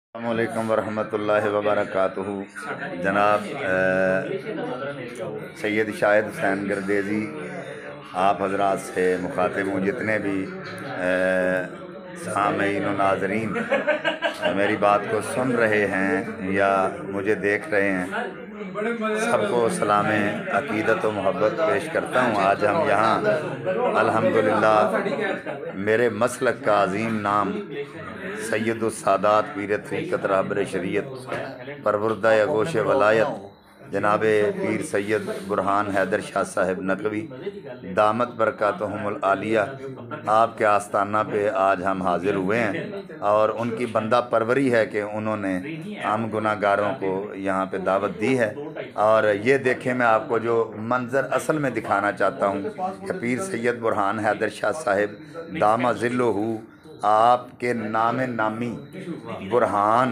अस्सलामुअलैकुम वरहमतुल्लाहि वबरकातुहू। जनाब सैयद शाहिद हुसैन गर्देज़ी आप हजरात से मुखातिब हूँ। जितने भी सामीन व नाज़रीन मेरी बात को सुन रहे हैं या मुझे देख रहे हैं, सबको सलाम अकीदत व मोहब्बत पेश करता हूँ। आज हम यहाँ अल्हम्दुलिल्लाह मेरे मसलक का अजीम नाम सैयदुस सादात पीर तरीक़त रहबर शरीयत परवरदा गोश वलायत जनाब पीर सैयद बुरहान हैदर शाह साहिब नकवी दामत बरकातहुमुल आलिया आपके आस्ताना पे आज हम हाजिर हुए हैं। और उनकी बंदा परवरी है कि उन्होंने हम गुनाहगारों को यहाँ पे दावत दी है। और ये देखें, मैं आपको जो मंज़र असल में दिखाना चाहता हूँ कि पीर सैयद बुरहान हैदर शाह साहिब दामा ज़िल्लुहु आपके नाम नामी बुरहान,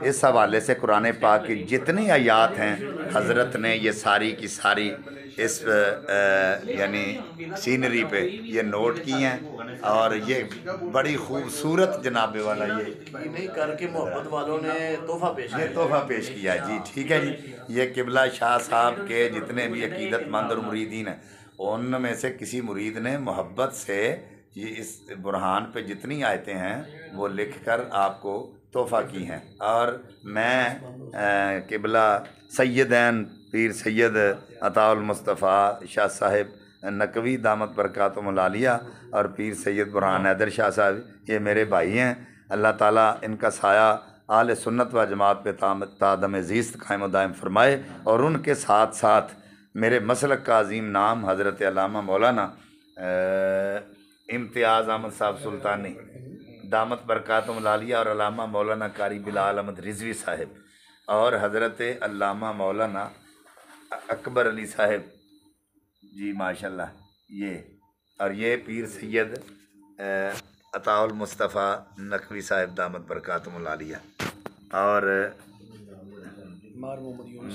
इस हवाले से कुरान पाक की जितनी आयात हैं हज़रत ने ये सारी की सारी इस यानी सीनरी पे ये नोट की हैं। और ये बड़ी खूबसूरत जनाबे वाला ये नहीं करके मोहब्बत वालों ने तोहफ़ा पेश किया है जी। ठीक है जी। ये किबला शाह साहब के जितने भी अकीदतमंद और मुरीदीन हैं, उनमें से किसी मुरीद ने मोहब्बत से ये इस बुरहान पे जितनी आयतें हैं वो लिख कर आपको तोहफ़ा की हैं। और मैं किबला सैयदैन पीर सैयद अताउल मुस्तफ़ा शाह साहिब नकवी दामत बरकातुहुमुल आलिया और पीर सैयद बुरहान हैदर शाह साहब, ये मेरे भाई हैं। अल्लाह ताला इनका साया आले सुन्नत व जमात पे तादम ज़ीस्त कायम दायम फरमाए। और उनके साथ साथ मेरे मसलक का अजीम नाम हज़रत अल्लामा मौलाना इम्तियाज़ अहमद साहब सुल्तानी दामत बरकातुहुमुल आलिया और अल्लामा मौलाना कारी बिलाल अहमद रिजवी साहिब और हज़रत अल्लामा मौलाना अकबर अली साहिब जी माशाल्लाह, ये और ये पीर सैयद अताउल मुस्तफ़ा नकवी साहिब दामत बरकातुहुमुल आलिया और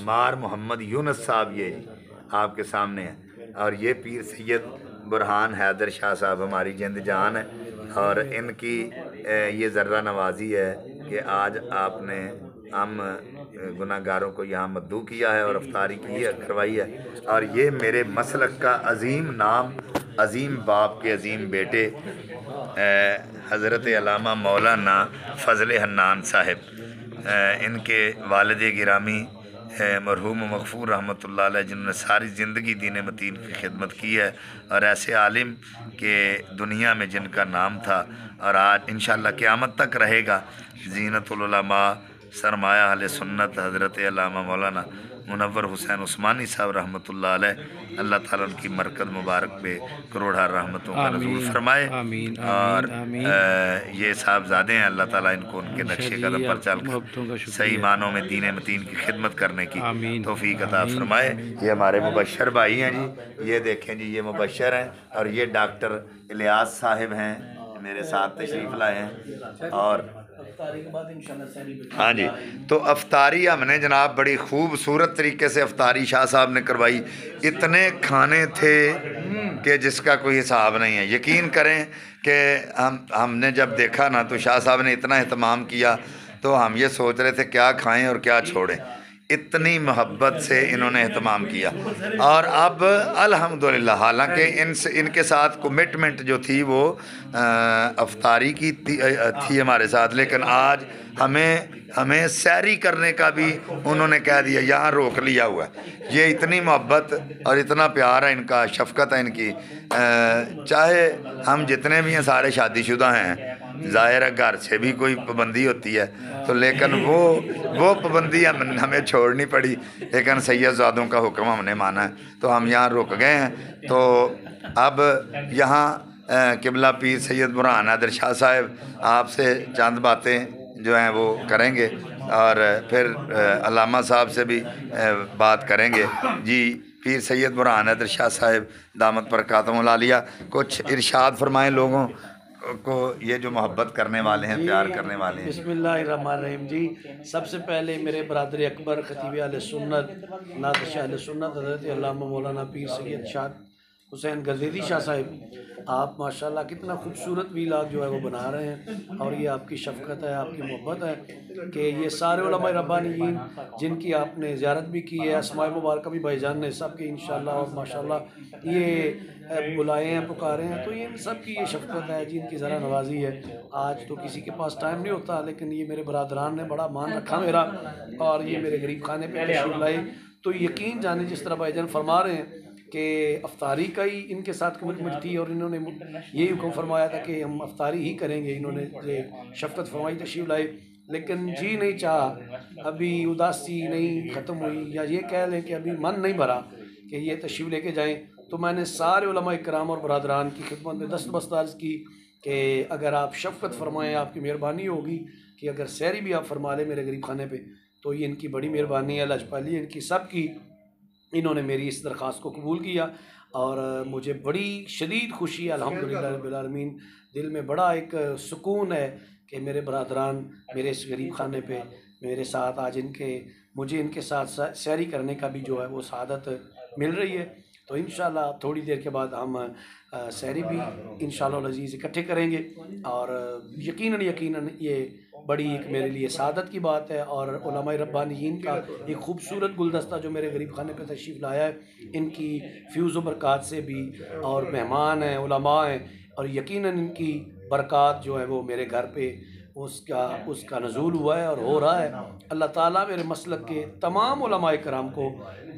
मार मोहम्मद यूनुस साहब ये आपके सामने हैं। और ये पीर सैयद बुरहान हैदर शाह साहब हमारी जिंद जान है। और इनकी ये ज़र्रा नवाजी है कि आज आपने हम गुनाहगारों को यहाँ मद्दू किया है और अफ्तारी की है, करवाई है। और ये मेरे मसलक का अजीम नाम, अजीम बाप के अजीम बेटे हज़रत अल्लामा मौलाना फ़ज़ल हन्नान साहिब, इनके वालिद गिरामी मरहूम मग़फ़ूर रहमतुल्लाह अलैह, जिन्होंने सारी ज़िंदगी दीन मतीन की खिदमत की है और ऐसे आलिम के दुनिया में जिनका नाम था और आज इंशाअल्लाह क़यामत तक रहेगा, ज़ीनतुल उलमा सरमाया अहले सुन्नत हज़रत अल्लामा मौलाना मुनव्वर हुसैन उस्मानी साहब रहमतुल्लाह अलैह। अल्लाह ताला उनकी मरकज़ मुबारक पे करोड़ा रहमतों का नज़ूल फरमाए। और ये साहबजादे हैं, अल्लाह ताला इनको उनके नक्शे कदम पर चल कर सही मानों में दीन मतीन की खिदमत करने की तौफीक अता फरमाए। ये हमारे मुबशर भाई हैं जी, ये देखें जी, ये मुबशर हैं। और ये डॉक्टर इलियास साहिब हैं, मेरे साथ तशरीफ़ लाए हैं। और हाँ जी, तो अफ्तारी हमने जनाब बड़ी खूबसूरत तरीके से अफ्तारी शाह साहब ने करवाई। इतने खाने थे कि जिसका कोई हिसाब नहीं है। यकीन करें कि हमने जब देखा ना तो शाह साहब ने इतना एहतमाम किया तो हम ये सोच रहे थे क्या खाएं और क्या छोड़ें। इतनी मोहब्बत से इन्होंने एहतमाम किया। और अब अल्हम्दुलिल्लाह, हालांकि इनके साथ कमिटमेंट जो थी वो अफ्तारी की थी हमारे साथ, लेकिन आज हमें सैरी करने का भी उन्होंने कह दिया, यहाँ रोक लिया हुआ है। ये इतनी मोहब्बत और इतना प्यार है इनका, शफ़क़त है इनकी। चाहे हम जितने भी हैं सारे शादीशुदा हैं, ज़ाहिर है घर से भी कोई पाबंदी होती है तो, लेकिन वो पाबंदी हमें छोड़नी पड़ी। लेकिन सैयदज़ादों का हुक्म हमने माना है तो हम यहाँ रुक गए हैं। तो अब यहाँ किबला पीर सैयद बुरहान हैदर शाह साहिब आपसे चंद बातें जो हैं वो करेंगे और फिर अल्लामा साहब से भी बात करेंगे जी। पीर सैयद बुरहान हैदर शाह साहिब दामत बरकातुहुमुल आलिया कुछ इरशाद फरमाएं लोगों को, ये जो मोहब्बत करने वाले हैं, प्यार करने वाले हैं। बिस्मिल्लाहिर्रहमानिर्रहीम जी। सबसे पहले मेरे बरदर अकबर खतीब अहले सुन्नत नादिश अहले सुन्नत हज़रत अल्लामा मौलाना पीर सैयद शाह हुसैन गर्देदी शाह साहब, आप माशाल्लाह कितना खूबसूरत वीलाग जो है वो बना रहे हैं, और ये आपकी शफ़क़त है, आपकी मोहब्बत है कि ये सारे उलमा रब्बानीयीन जिनकी आपने ज़ियारत भी की है, अस्माए मुबारक भी भाईजान ने सब की इंशाअल्लाह और माशाल्लाह ये बुलाए हैं, पुकारे हैं, तो ये इन सब की ये शफ़क़त है जिनकी ज़रा नवाजी है। आज तो किसी के पास टाइम नहीं होता, लेकिन ये मेरे बरादरान ने बड़ा मान रखा मेरा, और ये मेरे गरीब खाने पे तशरीफ़ लाए। तो यकीन जाने जिस तरह भाईजान फरमा रहे हैं कि अफ्तारी का ही इनके साथ कमिटमेंट थी, और इन्होंने यही हुक्म फरमाया था कि हम अफ्तारी ही करेंगे। इन्होंने शफ़क़त फरमाई, तशरीफ़ लाए, लेकिन जी नहीं चाहा, अभी उदासी नहीं ख़त्म हुई, या ये कह लें कि अभी मन नहीं भरा कि ये तशरीफ़ लेके जाएँ। तो मैंने सारे उलमा इकराम और बरादरान की खिदमत में दस्तबस्त अर्ज़ की कि अगर आप शफ़क़त फरमाएँ, आपकी मेहरबानी होगी कि अगर सहरी भी आप फरमा लें मेरे गरीब खाने पे, तो ये इनकी बड़ी मेहरबानी है, लजपाली इनकी सब की। इन्होंने मेरी इस दरख्वास्त को कबूल किया, और मुझे बड़ी शदीद खुशी है, अल्हम्दुलिल्लाह रब्बिल आलमीन। दिल में बड़ा एक सुकून है कि मेरे बरादरान मेरे इस गरीब खाने पे मेरे साथ आज मुझे इनके साथ सैरी करने का भी जो है वो सआदत मिल रही है। तो इंशाअल्लाह थोड़ी देर के बाद हम सहरी भी इंशाअल्लाह अज़ीज़ इकट्ठे करेंगे, और यकीनन ये बड़ी एक मेरे लिए सआदत की बात है। और उलमा रब्बानीयीन का एक खूबसूरत गुलदस्ता जो मेरे गरीब खाने पे तशरीफ़ लाया है, इनकी फ्यूज़ व बरक़ात से भी, और मेहमान हैं, उलमा हैं, और यकीनन इनकी बरक़ात जो है वो मेरे घर पे उसका नज़ूल हुआ है और हो रहा है। अल्लाह ताला मेरे मसलक के तमाम उलमा इकराम को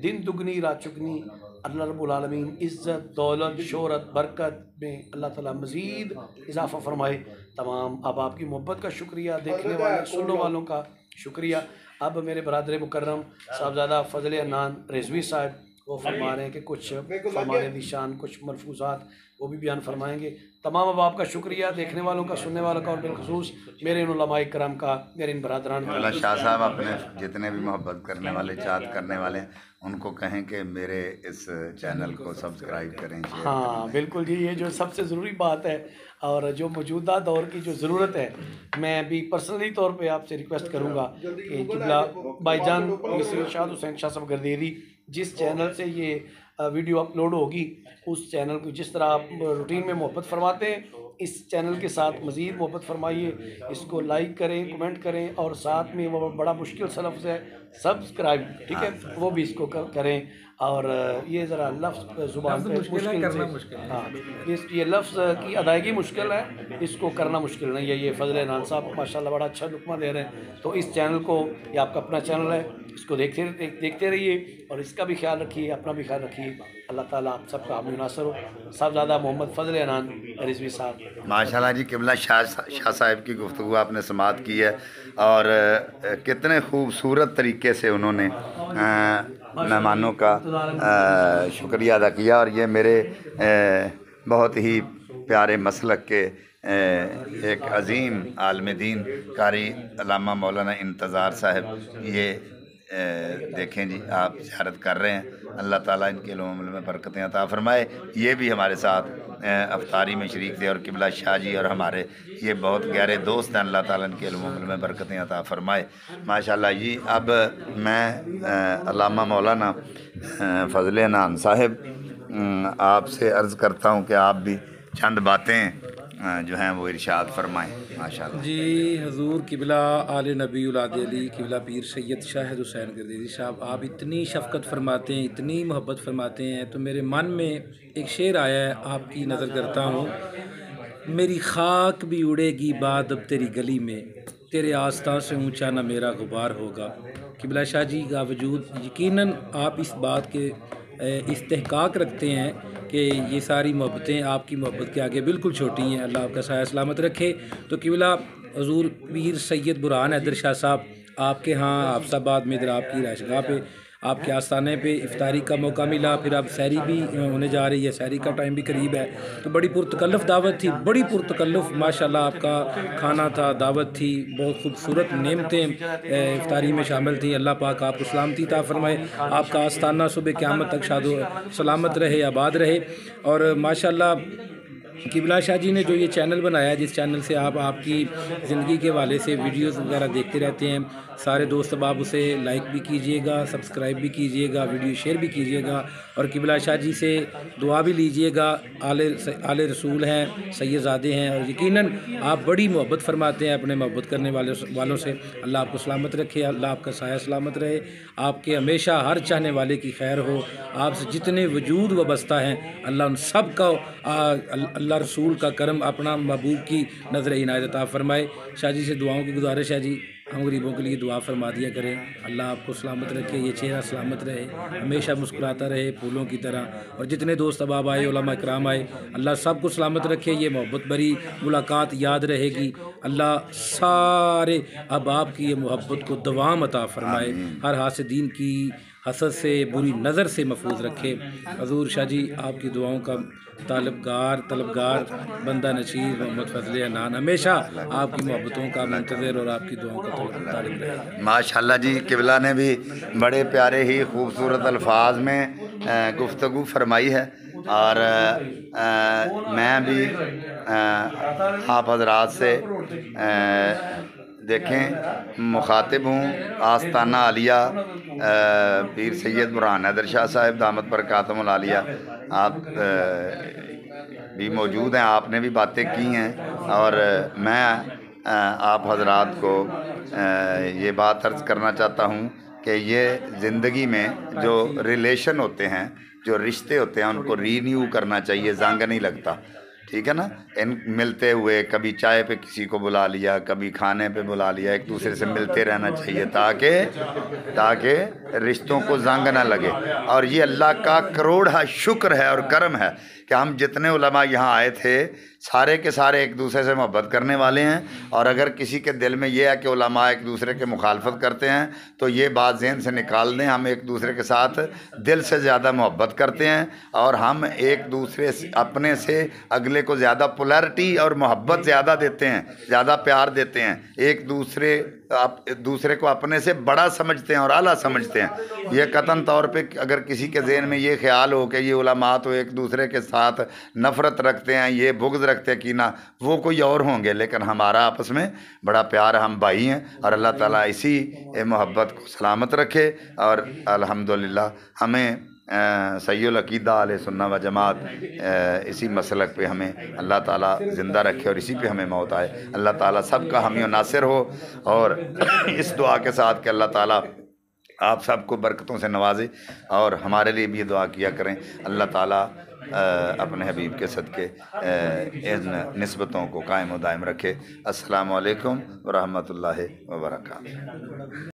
दिन दुगनी रात चुगनी अल्लाह रब्बुल आलमीन इज़्ज़त, दौलत, शोहरत, बरकत में अल्लाह ताला मज़ीद इजाफ़ा फरमाए। तमाम अब आपकी मोहब्बत का शुक्रिया, देखने वाले सुनने वालों का शुक्रिया। अब मेरे बरादर मुकर्रम साहबज़ादा फ़ज़ल अनान रिज़वी साहब वो फरमा रहे हैं कि कुछ फरमाने निशान, कुछ मलफूज़ात वो भी बयान फरमाएँगे। तमाम अब आपका शुक्रिया, देखने वालों का, सुनने वालों का, और बिलखुसूस मेरे इन उलमाए किराम का, मेरे इन बरादरान का। अल्लाह शाह साहब अपने जितने भी मोहब्बत करने वाले, चाहत करने वाले हैं, उनको कहें कि मेरे इस चैनल को सब्सक्राइब करें, शेयर हाँ बिल्कुल जी, ये जो सबसे ज़रूरी बात है, और जो मौजूदा दौर की जो ज़रूरत है, मैं भी पर्सनली तौर पे आपसे रिक्वेस्ट करूँगा कि किबला भाईजान मिस्टर इरशाद हुसैन शाह साहब गर्देदी जिस चैनल से ये वीडियो अपलोड होगी, उस चैनल को जिस तरह आप रूटीन में मोहब्बत फरमाते हैं, इस चैनल के साथ मज़ीद मोहब्बत फरमाइए, इसको लाइक करें, कमेंट करें, और साथ में वो बड़ा मुश्किल सा लफ्ज़ है सब्सक्राइब, ठीक है, वो भी इसको करें। और ये ज़रा लफ्ज़ ज़ुबान पे मुश्किल से, हाँ ये लफ्ज़ की अदायगी मुश्किल है, इसको करना मुश्किल नहीं है। ये फ़ज़ल अनान साहब माशाल्लाह बड़ा अच्छा लुक़मा दे रहे हैं। तो इस चैनल को, ये आपका अपना चैनल है, इसको देखते रहिए, और इसका भी ख्याल रखिए, अपना भी ख्याल रखिए। अल्लाह ताला आप सबका हामी नासर हो। साहबज़ादा मोहम्मद फ़ज़ल अनान रिज़वी साहब। माशाल्लाह जी, किबला शाह साहब की गुफ्तगू आपने समात की है, और कितने खूबसूरत तरीके से उन्होंने मेहमानों का शुक्रिया अदा किया। और ये मेरे बहुत ही प्यारे मसलक के एक अज़ीम आलिम दीन कारी अल्लामा मौलाना इंतज़ार साहब, ये देखें जी, आप ज़ियारत कर रहे हैं। अल्लाह ताला इनके इल्म में बरकतें अता फ़रमाए। ये भी हमारे साथ अफ्तारी में शरीक थे, और किबला शाह जी और हमारे ये बहुत गहरे दोस्त हैं। अल्लाह ताला इनके इल्म में बरकतें अता फ़रमाए माशाल्लाह जी। अब मैं अल्लामा मौलाना फ़ज़ल अनान साहब आपसे अर्ज़ करता हूँ कि आप भी चंद बातें जो हैं वो इरशाद फरमाएँ माशाल्लाह जी। हजूर किबला आले नबी औलाद अली किबला पीर सैयद शाहिद हुसैन गर्देदी साहब, आप इतनी शफ़क़त फरमाते हैं, इतनी मोहब्बत फरमाते हैं, तो मेरे मन में एक शेर आया है, आपकी नज़र करता हूँ। मेरी खाक भी उड़ेगी बाद अब तेरी गली में, तेरे आस्था से ऊंचा ना मेरा गुबार होगा। किबला शाह जी का वजूद, यकीनन आप इस बात के इस्तेहकाक रखते हैं कि ये सारी मोहब्बतें आपकी मोहब्बत के आगे बिल्कुल छोटी हैं। अल्लाह आपका साया सलामत रखे। तो किबला हजूर पीर सैयद बुरहान हैदर शाह साहब, आपके यहाँ हाफसाबाद में इधर आपकी राशगाह पे, आपके आस्थाने पे इफ्तारी का मौका मिला, फिर अब सहरी भी होने जा रही है, सहरी का टाइम भी करीब है, तो बड़ी पुरतकल्लफ़ दावत थी, बड़ी पुरतकल्लफ़ माशाल्लाह आपका खाना था, दावत थी, बहुत खूबसूरत नेमतें इफ्तारी में शामिल थी। अल्लाह पाक आपको सलामती अता फ़रमाए, आपका आस्थाना सुबह क़यामत तक शादो सलामत रहे, आबाद रहे। और माशाल्लाह किबला शाह जी ने जो ये चैनल बनाया, जिस चैनल से आप आपकी ज़िंदगी के हवाले से वीडियोस वगैरह देखते रहते हैं, सारे दोस्त अब आप उसे लाइक भी कीजिएगा, सब्सक्राइब भी कीजिएगा, वीडियो शेयर भी कीजिएगा और किबला शाह जी से दुआ भी लीजिएगा। आले रसूल हैं, सैयदज़ादे हैं और यकीनन आप बड़ी मोहब्बत फरमाते हैं अपने मोहब्बत करने वालों से। अल्लाह आपको सलामत रखे, अल्लाह आपका साया सलामत रहे, आपके हमेशा हर चाहने वाले की खैर हो। आपसे जितने वजूद वाबस्ता हैं अल्लाह उन सब का अल्लाह रसूल का करम अपना महबूब की नज़र इनायत अता फरमाए। शाह जी से दुआओं की गुजारिश है जी, हम गरीबों के लिए दुआ फरमा दिया करें। अल्लाह आपको सलामत रखे, ये चेहरा सलामत रहे, हमेशा मुस्कुराता रहे फूलों की तरह। और जितने दोस्त अहबाब आए, उलमा इकराम आए, अल्लाह सबको सलामत रखे, ये मोहब्बत भरी मुलाकात याद रहेगी। अल्लाह सारे अहबाब की ये मोहब्बत को दवाम अता फरमाए, हर हासिदीन की हसद से, बुरी नज़र से महफूज रखे। हजूर शाह जी आपकी दुआओं का तलबगार बंदा नशीर मोहम्मद फजल अनान हमेशा आपकी मोहब्बतों का मुंतज़िर और आपकी दुआओं का तालिब रहे। माशाल्लाह जी, किबला ने भी बड़े प्यारे ही खूबसूरत अल्फाज में गुफ्तगू फरमाई है और मैं भी आप हजरात से देखें मुखातिब हूँ। आस्ताना आलिया पीर सैयद बुरहान हैदर शाह साहब दामत बरकातुहुल आलिया आप भी मौजूद हैं, आपने भी बातें की हैं और मैं आप हजरात को ये बात अर्ज़ करना चाहता हूँ कि ये ज़िंदगी में जो रिलेशन होते हैं, जो रिश्ते होते हैं, उनको रीन्यू करना चाहिए, जंग नहीं लगता, ठीक है ना। इन मिलते हुए कभी चाय पे किसी को बुला लिया, कभी खाने पे बुला लिया, एक दूसरे से मिलते रहना चाहिए ताकि रिश्तों को जंग ना लगे। और ये अल्लाह का करोड़ा शुक्र है और करम है कि हम जितने उलमा यहाँ आए थे सारे के सारे एक दूसरे से मोहब्बत करने वाले हैं। और अगर किसी के दिल में ये है कि उलमा एक दूसरे के मुखालफत करते हैं तो ये बात ज़हन से निकाल दें, हम एक दूसरे के साथ दिल से ज़्यादा मोहब्बत करते हैं और हम एक दूसरे से अपने से अगले को ज़्यादा पोलैरिटी और मोहब्बत ज़्यादा देते हैं, ज़्यादा प्यार देते हैं, एक दूसरे को अपने से बड़ा समझते हैं और आला समझते हैं। ये कतन तौर पे अगर किसी के ज़हन में ये ख्याल हो कि ये उलमा तो एक दूसरे के साथ नफ़रत रखते हैं, ये बुग़्ज़ रखते हैं कि ना, वो कोई और होंगे, लेकिन हमारा आपस में बड़ा प्यार, हम भाई हैं और अल्लाह ताला इसी मोहब्बत को सलामत रखे। और अल्हम्दुलिल्लाह हमें सय्युल अक़ीदा अहले सुन्नत व जमात इसी मसलक पे हमें अल्लाह ताला ज़िंदा रखे और इसी पे हमें मौत आए। अल्लाह ताला सबका हामी नासिर हो और इस दुआ के साथ कि अल्लाह ताला आप सबको बरकतों से नवाजे और हमारे लिए भी ये दुआ किया करें, अल्लाह ताला अपने हबीब के सदक़े इन निस्बतों को कायम व दायम रखे। अस्सलामु अलैकुम व रहमतुल्लाहि व बरकातुहू।